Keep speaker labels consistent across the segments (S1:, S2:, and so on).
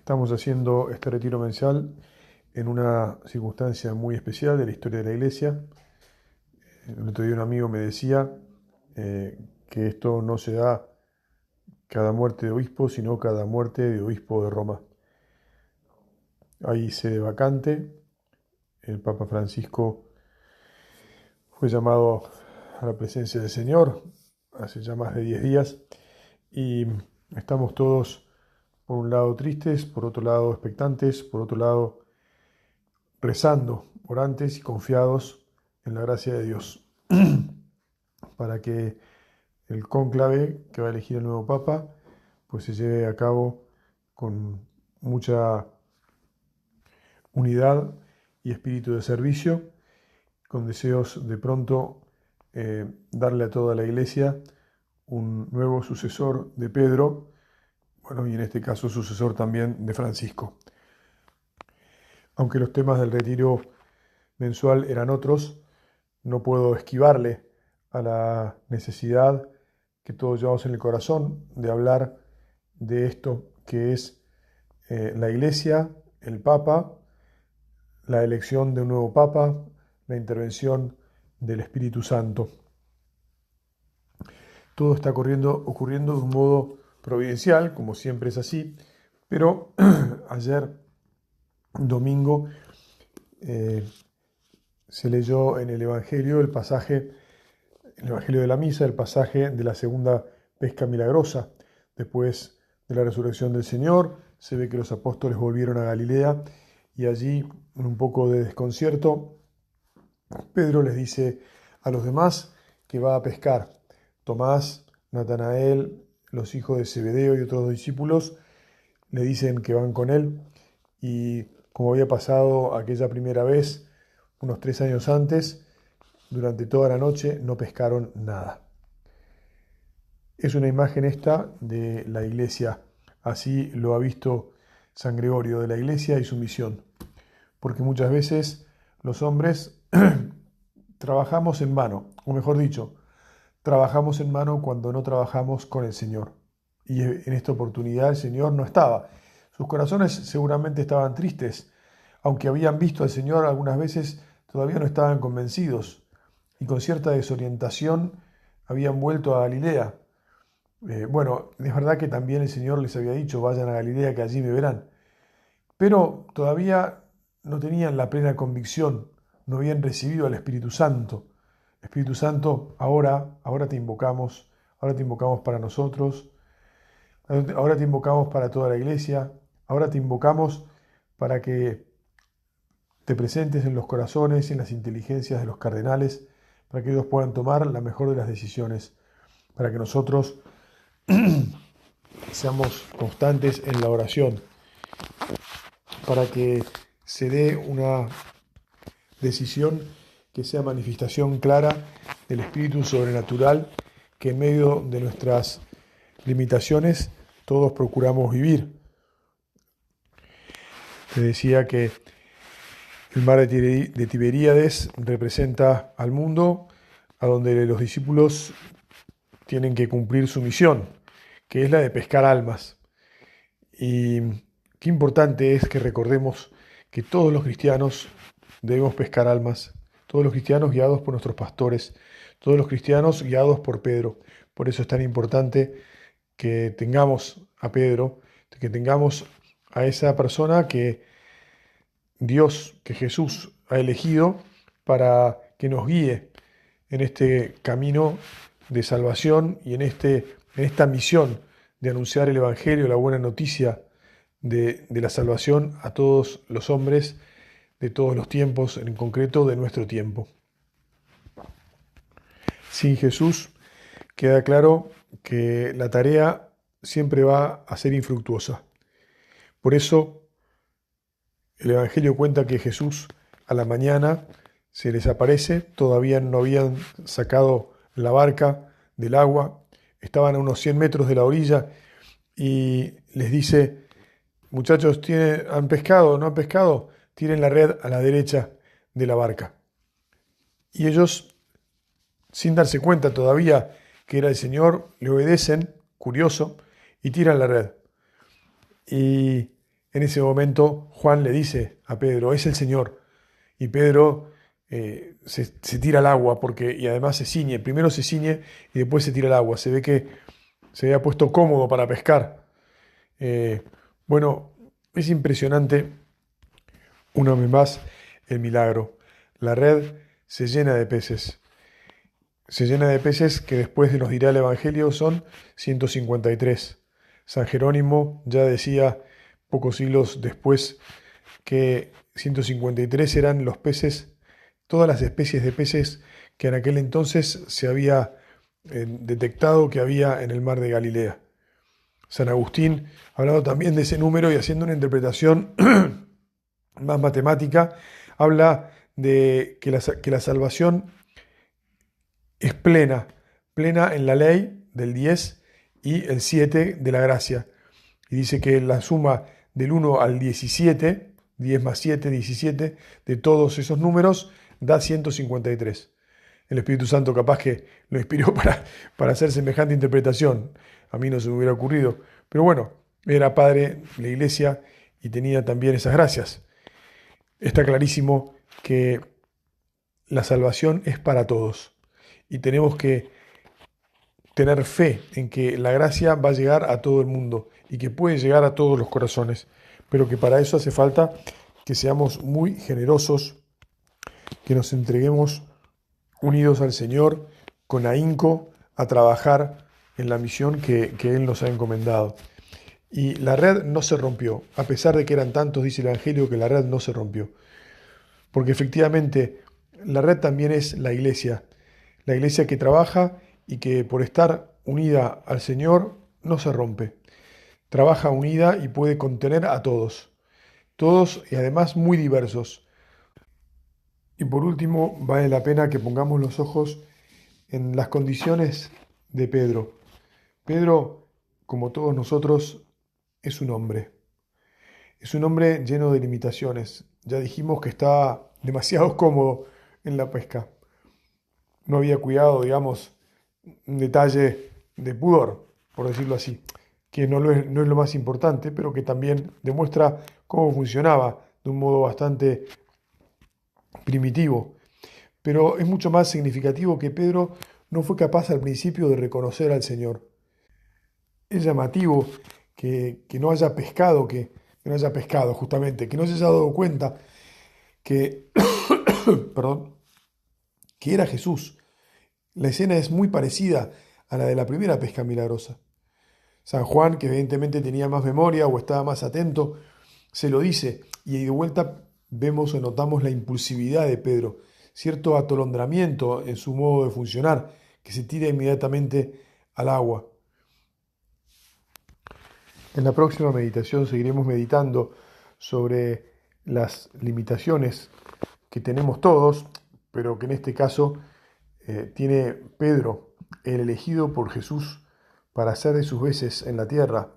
S1: Estamos haciendo este retiro mensual en una circunstancia muy especial de la historia de la Iglesia. El otro día un amigo me decía que esto no se da cada muerte de obispo, sino cada muerte de obispo de Roma. Hay sede vacante. El Papa Francisco fue llamado a la presencia del Señor hace ya más de 10 días y estamos todos, por un lado, tristes, por otro lado, expectantes, por otro lado, rezando, orantes y confiados en la gracia de Dios para que el cónclave que va a elegir el nuevo Papa pues se lleve a cabo con mucha unidad y espíritu de servicio, con deseos de pronto darle a toda la Iglesia un nuevo sucesor de Pedro, bueno, y en este caso sucesor también de Francisco. Aunque los temas del retiro mensual eran otros, no puedo esquivarle a la necesidad que todos llevamos en el corazón de hablar de esto que es la Iglesia, el Papa, la elección de un nuevo Papa, la intervención del Espíritu Santo. Todo está ocurriendo de un modo providencial, como siempre es así, pero ayer, domingo, se leyó en el Evangelio el Evangelio de la Misa, el pasaje de la segunda pesca milagrosa. Después de la resurrección del Señor, se ve que los apóstoles volvieron a Galilea y allí, en un poco de desconcierto, Pedro les dice a los demás que va a pescar. Tomás, Natanael, los hijos de Zebedeo y otros discípulos le dicen que van con él y como había pasado aquella primera vez, unos 3 años antes, durante toda la noche no pescaron nada. Es una imagen esta de la Iglesia, así lo ha visto San Gregorio, de la Iglesia y su misión, porque muchas veces los hombres trabajamos en vano, o mejor dicho, trabajamos en vano cuando no trabajamos con el Señor. Y en esta oportunidad el Señor no estaba. Sus corazones seguramente estaban tristes, aunque habían visto al Señor algunas veces, todavía no estaban convencidos y con cierta desorientación habían vuelto a Galilea. Bueno, es verdad que también el Señor les había dicho, vayan a Galilea que allí me verán, pero todavía no tenían la plena convicción, no habían recibido al Espíritu Santo. Espíritu Santo, ahora te invocamos para nosotros, ahora te invocamos para toda la Iglesia, ahora te invocamos para que te presentes en los corazones y en las inteligencias de los cardenales, para que ellos puedan tomar la mejor de las decisiones, para que nosotros seamos constantes en la oración, para que se dé una decisión que sea manifestación clara del espíritu sobrenatural que en medio de nuestras limitaciones todos procuramos vivir. Te decía que el mar de Tiberíades representa al mundo, a donde los discípulos tienen que cumplir su misión, que es la de pescar almas. Y qué importante es que recordemos que todos los cristianos debemos pescar almas, todos los cristianos guiados por nuestros pastores, todos los cristianos guiados por Pedro. Por eso es tan importante que tengamos a Pedro, que tengamos a esa persona que Dios, que Jesús ha elegido para que nos guíe en este camino de salvación y en esta misión de anunciar el Evangelio, la buena noticia de la salvación a todos los hombres de todos los tiempos, en concreto de nuestro tiempo. Sin Jesús queda claro que la tarea siempre va a ser infructuosa. Por eso el Evangelio cuenta que Jesús a la mañana se les aparece, todavía no habían sacado la barca del agua, estaban a unos 100 metros de la orilla y les dice: muchachos, ¿han pescado? ¿No han pescado? Tiren la red a la derecha de la barca. Y ellos, sin darse cuenta todavía que era el Señor, le obedecen, curioso, y tiran la red. Y En ese momento Juan le dice a Pedro, es el Señor. Y Pedro se tira al agua y además se ciñe. Primero se ciñe y después se tira al agua. Se ve que se había puesto cómodo para pescar. Eh, bueno, es impresionante una vez más el milagro. La red se llena de peces. Se llena de peces que después nos dirá el Evangelio son 153. San Jerónimo ya decía pocos siglos después que 153 eran los peces, todas las especies de peces que en aquel entonces se había detectado que había en el mar de Galilea. San Agustín, hablando también de ese número y haciendo una interpretación más matemática, habla de que la salvación es plena en la ley del 10 y el 7 de la gracia. Y dice que la suma del 1 al 17, 10 más 7, 17, de todos esos números da 153. El Espíritu Santo capaz que lo inspiró para hacer semejante interpretación. A mí no se me hubiera ocurrido. Pero bueno, era padre de la iglesia y tenía también esas gracias. Está clarísimo que la salvación es para todos. Y tenemos que tener fe en que la gracia va a llegar a todo el mundo y que puede llegar a todos los corazones. Pero que para eso hace falta que seamos muy generosos, que nos entreguemos unidos al Señor, con ahínco, a trabajar en la misión que Él nos ha encomendado. Y la red no se rompió, a pesar de que eran tantos, dice el Evangelio, que la red no se rompió. Porque efectivamente la red también es la iglesia que trabaja y que por estar unida al Señor no se rompe. Trabaja unida y puede contener a todos y además muy diversos. Y por último, vale la pena que pongamos los ojos en las condiciones de Pedro. Pedro, como todos nosotros, es un hombre. Es un hombre lleno de limitaciones. Ya dijimos que estaba demasiado cómodo en la pesca. No había cuidado, digamos, un detalle de pudor, por decirlo así, que no es lo más importante, pero que también demuestra cómo funcionaba de un modo bastante primitivo. Pero es mucho más significativo que Pedro no fue capaz al principio de reconocer al Señor. Es llamativo que no haya pescado, que no haya pescado justamente, que no se haya dado cuenta que, perdón, que era Jesús. La escena es muy parecida a la de la primera pesca milagrosa. San Juan, que evidentemente tenía más memoria o estaba más atento, se lo dice, y de vuelta vemos o notamos la impulsividad de Pedro, cierto atolondramiento en su modo de funcionar, que se tira inmediatamente al agua. En la próxima meditación seguiremos meditando sobre las limitaciones que tenemos todos, pero que en este caso tiene Pedro, el elegido por Jesús para hacer de sus veces en la tierra.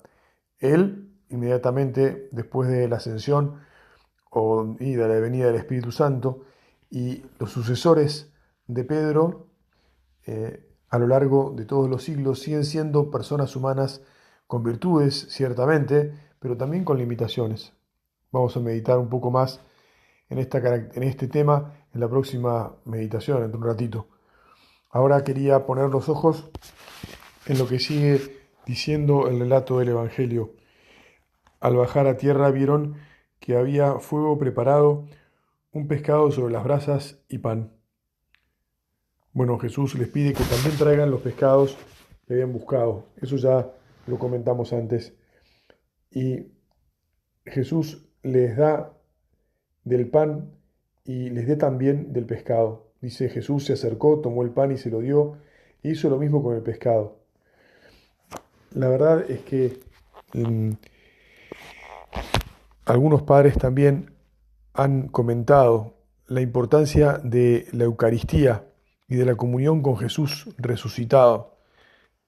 S1: Él, inmediatamente después de la ascensión y de la venida del Espíritu Santo, y los sucesores de Pedro a lo largo de todos los siglos siguen siendo personas humanas con virtudes, ciertamente, pero también con limitaciones. Vamos a meditar un poco más en este tema en la próxima meditación, en un ratito. Ahora quería poner los ojos en lo que sigue diciendo el relato del Evangelio. Al bajar a tierra vieron que había fuego preparado, un pescado sobre las brasas y pan. Bueno, Jesús les pide que también traigan los pescados que habían buscado. Eso ya lo comentamos antes. Y Jesús les da del pan y les dé también del pescado. Dice, Jesús se acercó, tomó el pan y se lo dio, e hizo lo mismo con el pescado. La verdad es que algunos padres también han comentado la importancia de la Eucaristía y de la comunión con Jesús resucitado.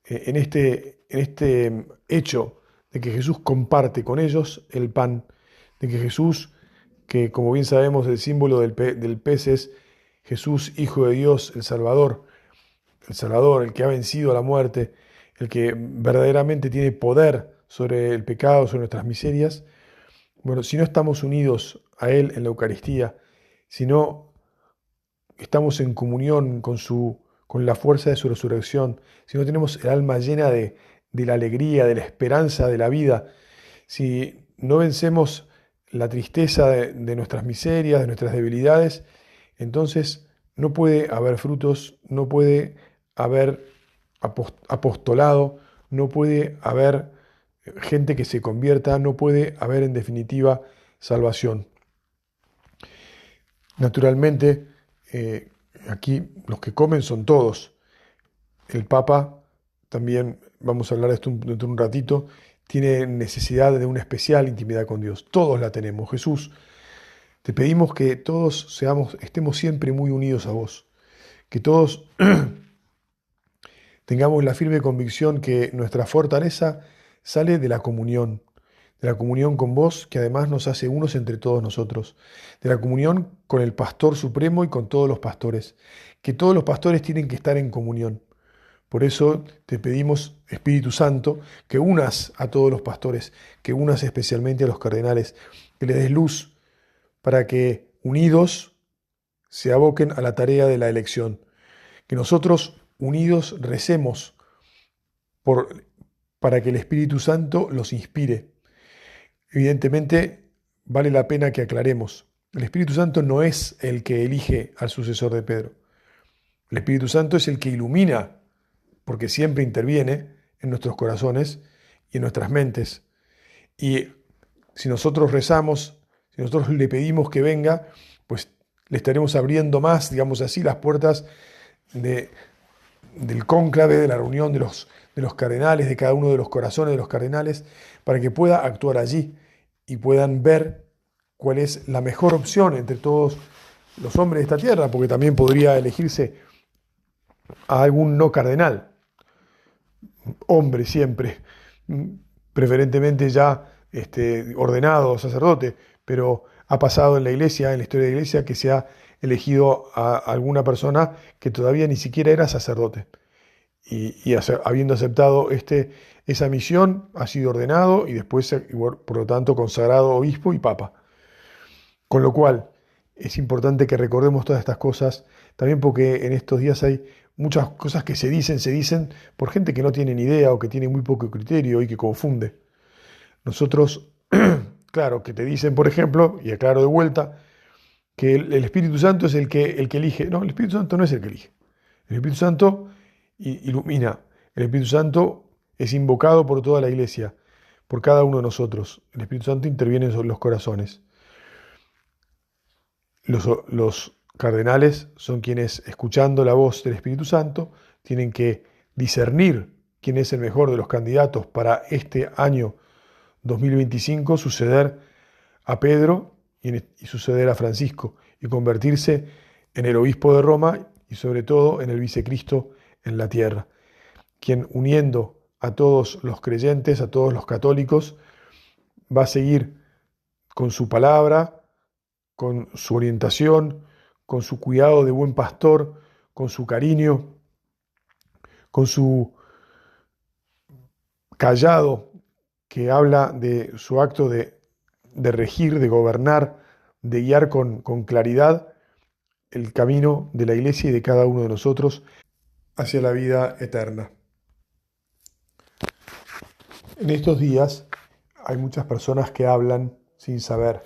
S1: En este hecho de que Jesús comparte con ellos el pan, de que Jesús, que como bien sabemos el símbolo del pez es Jesús, Hijo de Dios, el Salvador, el que ha vencido a la muerte, el que verdaderamente tiene poder sobre el pecado, sobre nuestras miserias, Bueno, si no estamos unidos a Él en la Eucaristía, si no estamos en comunión con la fuerza de su resurrección, si no tenemos el alma llena de la alegría, de la esperanza de la vida, si no vencemos la tristeza de nuestras miserias, de nuestras debilidades, entonces no puede haber frutos, no puede haber apostolado, no puede haber gente que se convierta, no puede haber en definitiva salvación. Naturalmente, aquí los que comen son todos. El Papa, también vamos a hablar de esto dentro de un ratito, tiene necesidad de una especial intimidad con Dios. Todos la tenemos. Jesús, te pedimos que todos estemos siempre muy unidos a vos, que todos tengamos la firme convicción que nuestra fortaleza sale de la comunión con vos, que además nos hace unos entre todos nosotros, de la comunión con el Pastor Supremo y con todos los pastores, que todos los pastores tienen que estar en comunión. Por eso te pedimos, Espíritu Santo, que unas a todos los pastores, que unas especialmente a los cardenales, que les des luz para que unidos se aboquen a la tarea de la elección, que nosotros unidos recemos para que el Espíritu Santo los inspire. Evidentemente, vale la pena que aclaremos. El Espíritu Santo no es el que elige al sucesor de Pedro. El Espíritu Santo es el que ilumina, porque siempre interviene en nuestros corazones y en nuestras mentes. Y si nosotros rezamos, si nosotros le pedimos que venga, pues le estaremos abriendo más, digamos así, las puertas del cónclave, de la reunión de los cardenales, de cada uno de los corazones de los cardenales, para que pueda actuar allí y puedan ver cuál es la mejor opción entre todos los hombres de esta tierra, porque también podría elegirse a algún no cardenal, hombre siempre, preferentemente ya ordenado sacerdote, pero ha pasado en la iglesia, en la historia de la iglesia, que se ha elegido a alguna persona que todavía ni siquiera era sacerdote. Y habiendo aceptado esa misión, ha sido ordenado y después, por lo tanto, consagrado obispo y papa. Con lo cual, es importante que recordemos todas estas cosas, también porque en estos días hay muchas cosas que se dicen por gente que no tiene ni idea o que tiene muy poco criterio y que confunde. Nosotros, claro, que te dicen, por ejemplo, y aclaro de vuelta, que el Espíritu Santo es el que elige. No, el Espíritu Santo no es el que elige. El Espíritu Santo ilumina. El Espíritu Santo es invocado por toda la iglesia, por cada uno de nosotros. El Espíritu Santo interviene sobre los corazones. Los cardenales son quienes, escuchando la voz del Espíritu Santo, tienen que discernir quién es el mejor de los candidatos para este año 2025, suceder a Pedro y suceder a Francisco y convertirse en el obispo de Roma y sobre todo en el vicecristo en la tierra, quien uniendo a todos los creyentes, a todos los católicos, va a seguir con su palabra, con su orientación, con su cuidado de buen pastor, con su cariño, con su callado que habla de su acto de regir, de gobernar, de guiar con claridad el camino de la iglesia y de cada uno de nosotros hacia la vida eterna. En estos días hay muchas personas que hablan sin saber.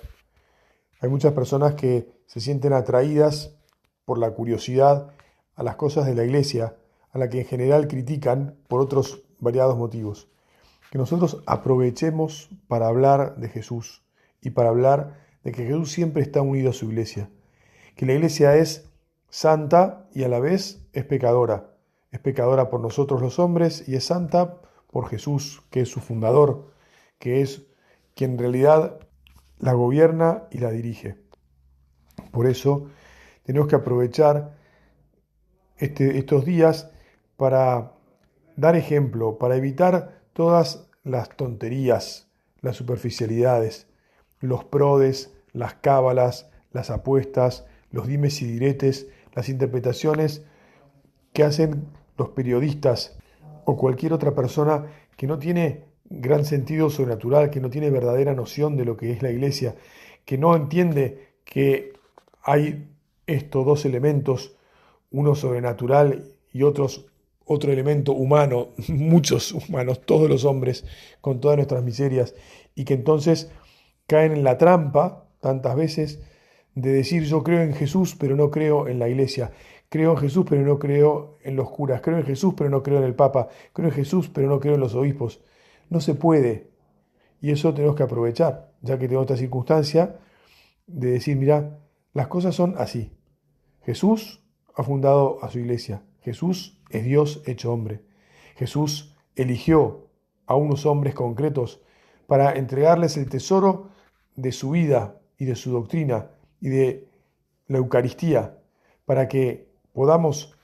S1: Hay muchas personas que se sienten atraídas por la curiosidad a las cosas de la iglesia, a la que en general critican por otros variados motivos. Que nosotros aprovechemos para hablar de Jesús y para hablar de que Jesús siempre está unido a su iglesia. Que la iglesia es santa y a la vez es pecadora. Es pecadora por nosotros los hombres y es santa por Jesús, que es su fundador, que es quien en realidad la gobierna y la dirige. Por eso tenemos que aprovechar estos días para dar ejemplo, para evitar todas las tonterías, las superficialidades, los prodes, las cábalas, las apuestas, los dimes y diretes, las interpretaciones que hacen los periodistas o cualquier otra persona que no tiene gran sentido sobrenatural, que no tiene verdadera noción de lo que es la iglesia, que no entiende que hay estos dos elementos, uno sobrenatural y otro elemento humano, muchos humanos, todos los hombres, con todas nuestras miserias, y que entonces caen en la trampa tantas veces de decir yo creo en Jesús, pero no creo en la iglesia. Creo en Jesús, pero no creo en los curas. Creo en Jesús, pero no creo en el Papa. Creo en Jesús, pero no creo en los obispos. No se puede. Y eso tenemos que aprovechar, ya que tenemos esta circunstancia de decir, mira, las cosas son así. Jesús ha fundado a su iglesia. Jesús es Dios hecho hombre. Jesús eligió a unos hombres concretos para entregarles el tesoro de su vida y de su doctrina y de la Eucaristía, para que podamos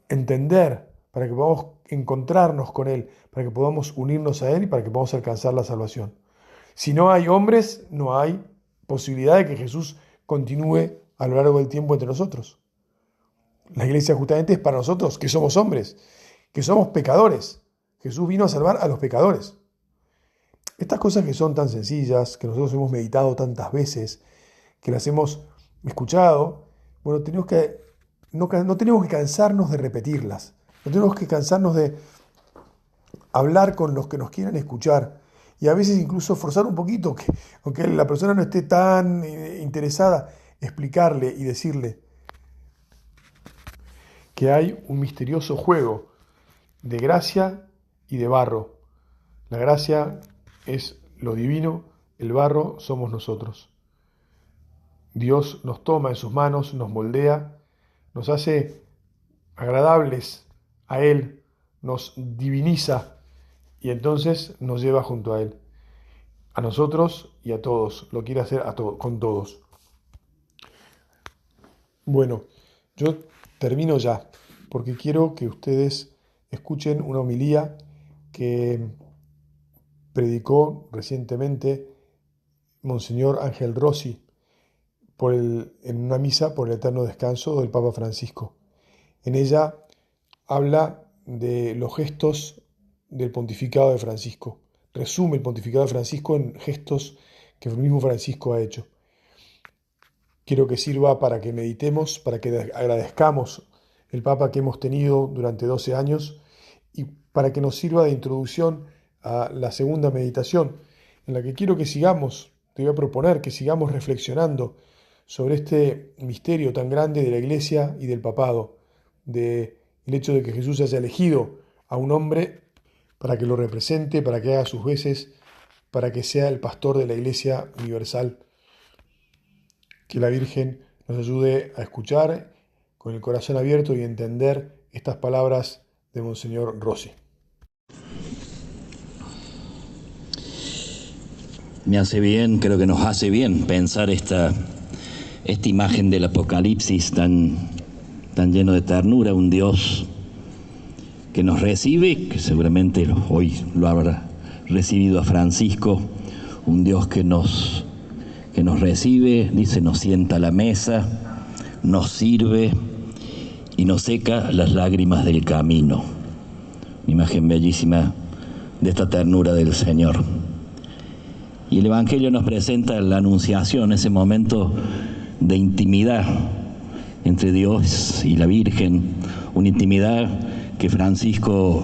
S1: entender, para que podamos encontrarnos con Él, para que podamos unirnos a Él y para que podamos alcanzar la salvación. Si no hay hombres, no hay posibilidad de que Jesús continúe a lo largo del tiempo entre nosotros. La iglesia justamente es para nosotros, que somos hombres, que somos pecadores. Jesús vino a salvar a los pecadores. Estas cosas que son tan sencillas, que nosotros hemos meditado tantas veces, que las hemos escuchado, bueno, no tenemos que cansarnos de repetirlas, no tenemos que cansarnos de hablar con los que nos quieran escuchar y a veces incluso forzar un poquito, aunque la persona no esté tan interesada, explicarle y decirle que hay un misterioso juego de gracia y de barro. La gracia es lo divino, el barro somos nosotros. Dios nos toma en sus manos, nos moldea, nos hace agradables a Él, nos diviniza y entonces nos lleva junto a Él. A nosotros y a todos, lo quiere hacer con todos. Bueno, yo termino ya, porque quiero que ustedes escuchen una homilía que predicó recientemente Monseñor Ángel Rossi en una misa por el eterno descanso del Papa Francisco. En ella habla de los gestos del pontificado de Francisco. Resume el pontificado de Francisco en gestos que el mismo Francisco ha hecho. Quiero que sirva para que meditemos, para que agradezcamos el Papa que hemos tenido durante 12 años y para que nos sirva de introducción a la segunda meditación, en la que quiero que sigamos, te voy a proponer que sigamos reflexionando sobre este misterio tan grande de la Iglesia y del Papado, del hecho de que Jesús haya elegido a un hombre para que lo represente, para que haga sus veces, para que sea el pastor de la Iglesia universal. Que la Virgen nos ayude a escuchar con el corazón abierto y entender estas palabras de Monseñor Rossi.
S2: Me hace bien, creo que nos hace bien pensar esta imagen del Apocalipsis tan lleno de ternura, un Dios que nos recibe, que seguramente hoy lo habrá recibido a Francisco, un Dios que nos recibe, dice, nos sienta a la mesa, nos sirve y nos seca las lágrimas del camino. Una imagen bellísima de esta ternura del Señor. Y el Evangelio nos presenta la Anunciación, ese momento de intimidad entre Dios y la Virgen, una intimidad que Francisco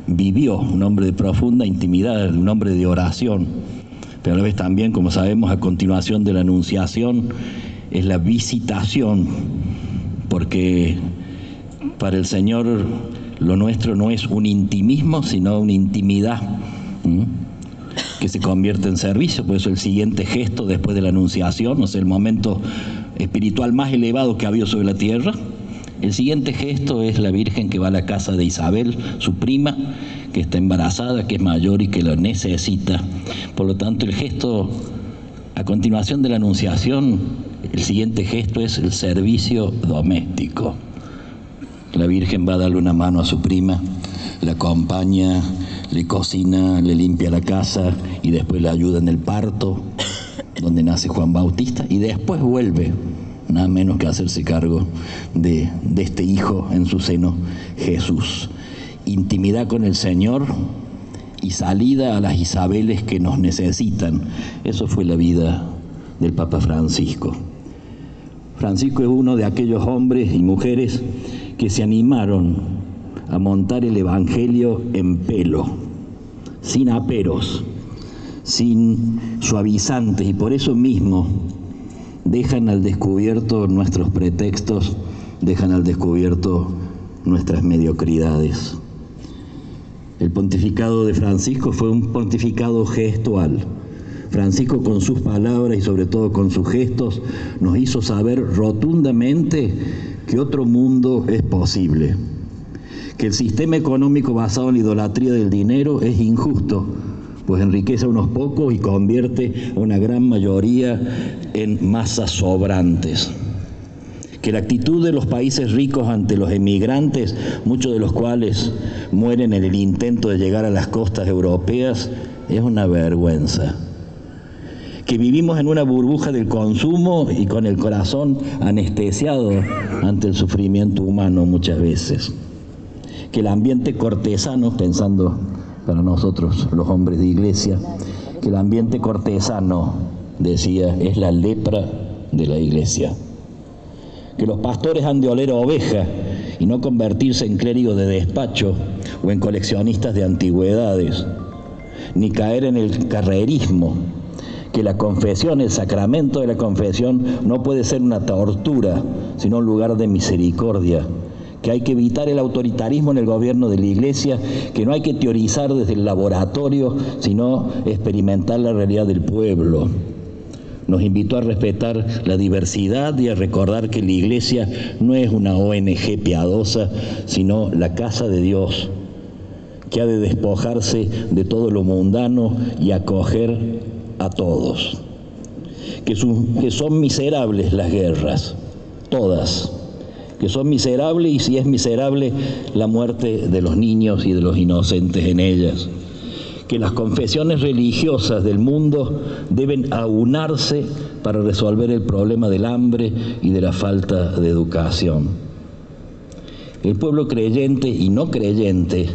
S2: vivió, un hombre de profunda intimidad, un hombre de oración, pero a la vez también, como sabemos, a continuación de la Anunciación es la visitación, porque para el Señor lo nuestro no es un intimismo, sino una intimidad que se convierte en servicio. Por eso el siguiente gesto después de la Anunciación, o sea, el momento espiritual más elevado que ha habido sobre la tierra, el siguiente gesto es la Virgen que va a la casa de Isabel, su prima, que está embarazada, que es mayor y que lo necesita. Por lo tanto, el gesto a continuación de la Anunciación, el siguiente gesto es el servicio doméstico. La Virgen va a darle una mano a su prima, la acompaña, le cocina, le limpia la casa y después le ayuda en el parto, donde nace Juan Bautista, y después vuelve, nada menos que hacerse cargo de este hijo en su seno, Jesús. Intimidad con el Señor y salida a las Isabeles que nos necesitan. Eso fue la vida del Papa Francisco. Francisco es uno de aquellos hombres y mujeres que se animaron a montar el Evangelio en pelo, sin aperos, sin suavizantes, y por eso mismo dejan al descubierto nuestros pretextos, dejan al descubierto nuestras mediocridades. El pontificado de Francisco fue un pontificado gestual. Francisco, con sus palabras y sobre todo con sus gestos, nos hizo saber rotundamente que otro mundo es posible, que el sistema económico basado en la idolatría del dinero es injusto, pues enriquece a unos pocos y convierte a una gran mayoría en masas sobrantes. Que la actitud de los países ricos ante los emigrantes, muchos de los cuales mueren en el intento de llegar a las costas europeas, es una vergüenza. Que vivimos en una burbuja del consumo y con el corazón anestesiado ante el sufrimiento humano muchas veces. Que el ambiente cortesano, pensando para nosotros los hombres de iglesia, que el ambiente cortesano, decía, es la lepra de la iglesia. Que los pastores han de oler oveja y no convertirse en clérigos de despacho o en coleccionistas de antigüedades, ni caer en el carrerismo. Que la confesión, el sacramento de la confesión, no puede ser una tortura, sino un lugar de misericordia. Que hay que evitar el autoritarismo en el gobierno de la Iglesia, que no hay que teorizar desde el laboratorio, sino experimentar la realidad del pueblo. Nos invitó a respetar la diversidad y a recordar que la Iglesia no es una ONG piadosa, sino la casa de Dios, que ha de despojarse de todo lo mundano y acoger a todos. Que son miserables las guerras, todas. Que son miserables, y si es miserable la muerte de los niños y de los inocentes en ellas. Que las confesiones religiosas del mundo deben aunarse para resolver el problema del hambre y de la falta de educación. El pueblo creyente y no creyente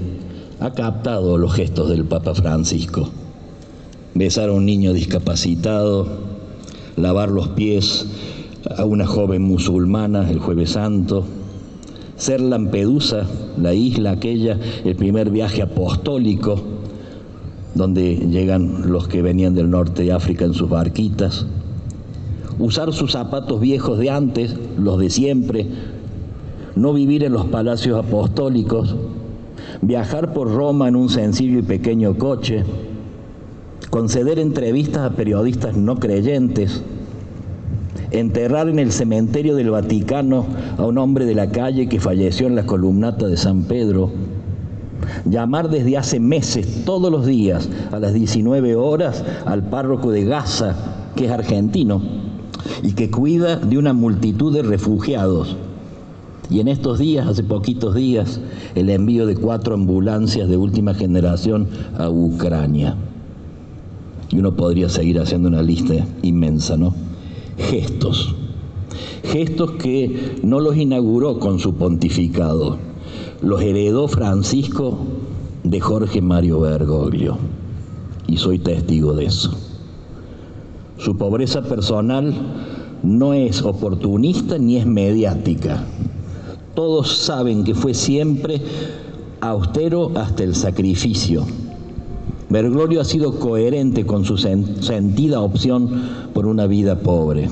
S2: ha captado los gestos del Papa Francisco. Besar a un niño discapacitado, lavar los pies a una joven musulmana el Jueves Santo, ser Lampedusa, la isla aquella, el primer viaje apostólico, donde llegan los que venían del norte de África en sus barquitas, usar sus zapatos viejos de antes, los de siempre, no vivir en los palacios apostólicos, viajar por Roma en un sencillo y pequeño coche, conceder entrevistas a periodistas no creyentes, enterrar en el cementerio del Vaticano a un hombre de la calle que falleció en la columnata de San Pedro, llamar desde hace meses, todos los días, a las 19 horas, al párroco de Gaza, que es argentino, y que cuida de una multitud de refugiados. Y en estos días, hace poquitos días, el envío de 4 ambulancias de última generación a Ucrania. Y uno podría seguir haciendo una lista inmensa, ¿no? Gestos que no los inauguró con su pontificado, los heredó Francisco de Jorge Mario Bergoglio, y soy testigo de eso. Su pobreza personal no es oportunista ni es mediática. Todos saben que fue siempre austero hasta el sacrificio. Bergoglio ha sido coherente con su sentida opción por una vida pobre,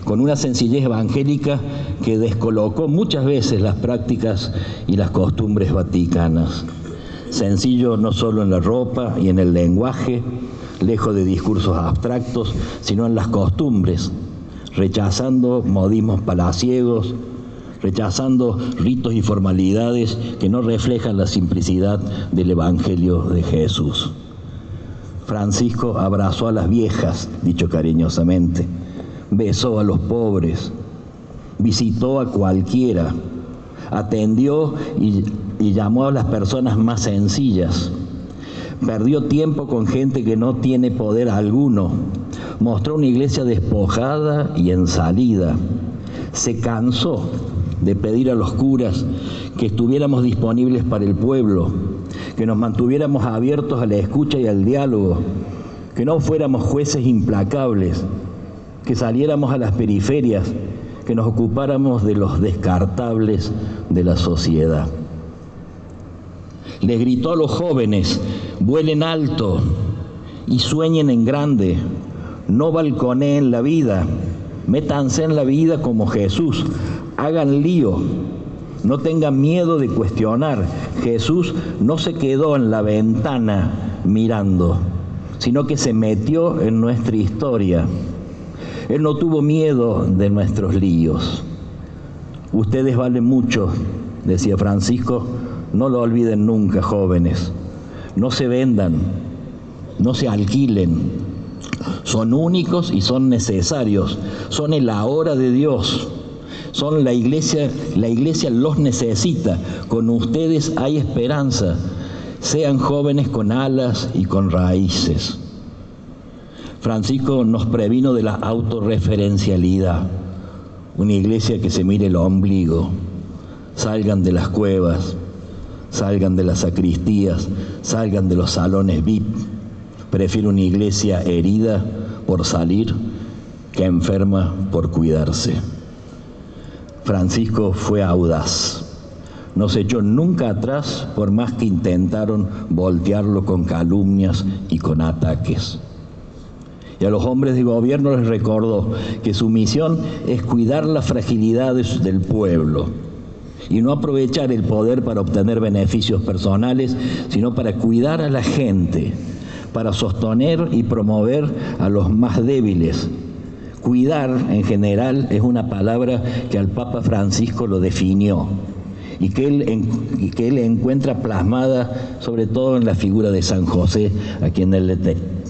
S2: con una sencillez evangélica que descolocó muchas veces las prácticas y las costumbres vaticanas. Sencillo no solo en la ropa y en el lenguaje, lejos de discursos abstractos, sino en las costumbres, rechazando modismos palaciegos, rechazando ritos y formalidades que no reflejan la simplicidad del Evangelio de Jesús. Francisco abrazó a las viejas, dicho cariñosamente, besó a los pobres, visitó a cualquiera, atendió y llamó a las personas más sencillas, perdió tiempo con gente que no tiene poder alguno, mostró una iglesia despojada y en salida, se cansó de pedir a los curas que estuviéramos disponibles para el pueblo, que nos mantuviéramos abiertos a la escucha y al diálogo, que no fuéramos jueces implacables, que saliéramos a las periferias, que nos ocupáramos de los descartables de la sociedad. Les gritó a los jóvenes: vuelen alto y sueñen en grande, no balconeen la vida, métanse en la vida como Jesús, hagan lío, no tengan miedo de cuestionar. Jesús no se quedó en la ventana mirando, sino que se metió en nuestra historia. Él no tuvo miedo de nuestros líos. Ustedes valen mucho, decía Francisco, no lo olviden nunca, jóvenes. No se vendan, no se alquilen. Son únicos y son necesarios. Son el ahora de Dios. Son la iglesia los necesita. Con ustedes hay esperanza. Sean jóvenes con alas y con raíces. Francisco nos previno de la autorreferencialidad. Una iglesia que se mire el ombligo. Salgan de las cuevas, salgan de las sacristías, salgan de los salones VIP. Prefiero una iglesia herida por salir que enferma por cuidarse. Francisco fue audaz. No se echó nunca atrás por más que intentaron voltearlo con calumnias y con ataques. Y a los hombres de gobierno les recordó que su misión es cuidar las fragilidades del pueblo y no aprovechar el poder para obtener beneficios personales, sino para cuidar a la gente, para sostener y promover a los más débiles. Cuidar, en general, es una palabra que al Papa Francisco lo definió y que él encuentra plasmada sobre todo en la figura de San José, a quien él le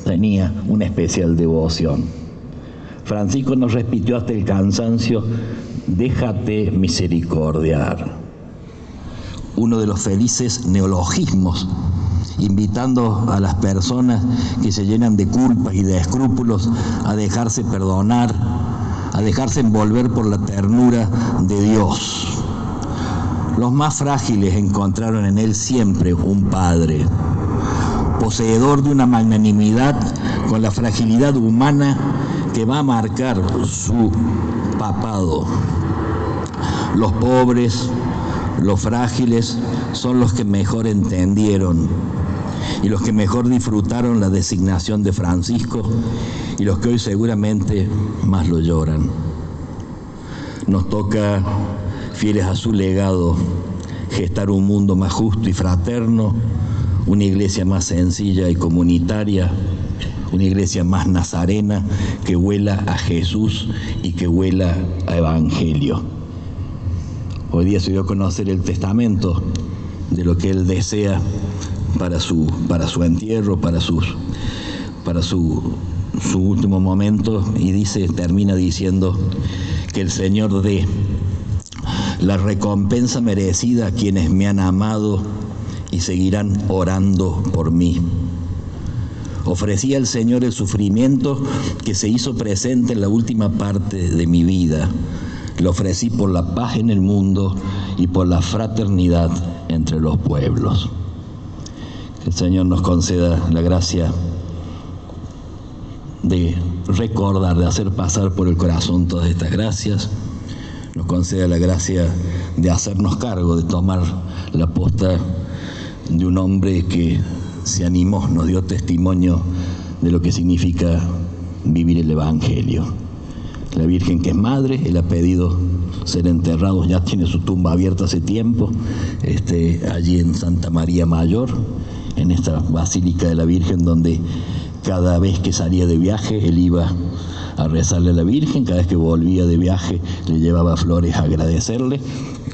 S2: tenía una especial devoción. Francisco nos repitió hasta el cansancio: déjate misericordiar. Uno de los felices neologismos, invitando a las personas que se llenan de culpas y de escrúpulos a dejarse perdonar, a dejarse envolver por la ternura de Dios. Los más frágiles encontraron en él siempre un padre, poseedor de una magnanimidad con la fragilidad humana que va a marcar su papado. Los pobres, los frágiles, son los que mejor entendieron y los que mejor disfrutaron la designación de Francisco y los que hoy seguramente más lo lloran. Nos toca, fieles a su legado, gestar un mundo más justo y fraterno, una iglesia más sencilla y comunitaria, una iglesia más nazarena que huela a Jesús y que huela a Evangelio. Hoy día se dio a conocer el testamento de lo que él desea para su entierro, para su último momento, y termina diciendo que el Señor dé la recompensa merecida a quienes me han amado y seguirán orando por mí. Ofrecí al Señor el sufrimiento que se hizo presente en la última parte de mi vida. Lo ofrecí por la paz en el mundo y por la fraternidad entre los pueblos. Que el Señor nos conceda la gracia de recordar, de hacer pasar por el corazón todas estas gracias. Nos conceda la gracia de hacernos cargo, de tomar la posta de un hombre que se animó, nos dio testimonio de lo que significa vivir el Evangelio. La Virgen, que es madre, él ha pedido ser enterrado, ya tiene su tumba abierta hace tiempo, allí en Santa María Mayor, en esta Basílica de la Virgen, donde cada vez que salía de viaje él iba a rezarle a la Virgen, cada vez que volvía de viaje le llevaba flores a agradecerle.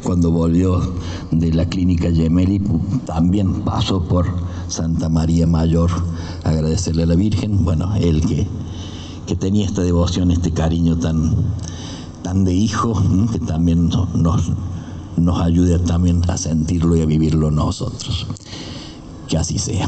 S2: Cuando volvió de la clínica Gemelli también pasó por Santa María Mayor a agradecerle a la Virgen. Bueno, él que tenía esta devoción, este cariño tan de hijo, ¿no? Que también nos ayude también a sentirlo y a vivirlo nosotros. Que así sea.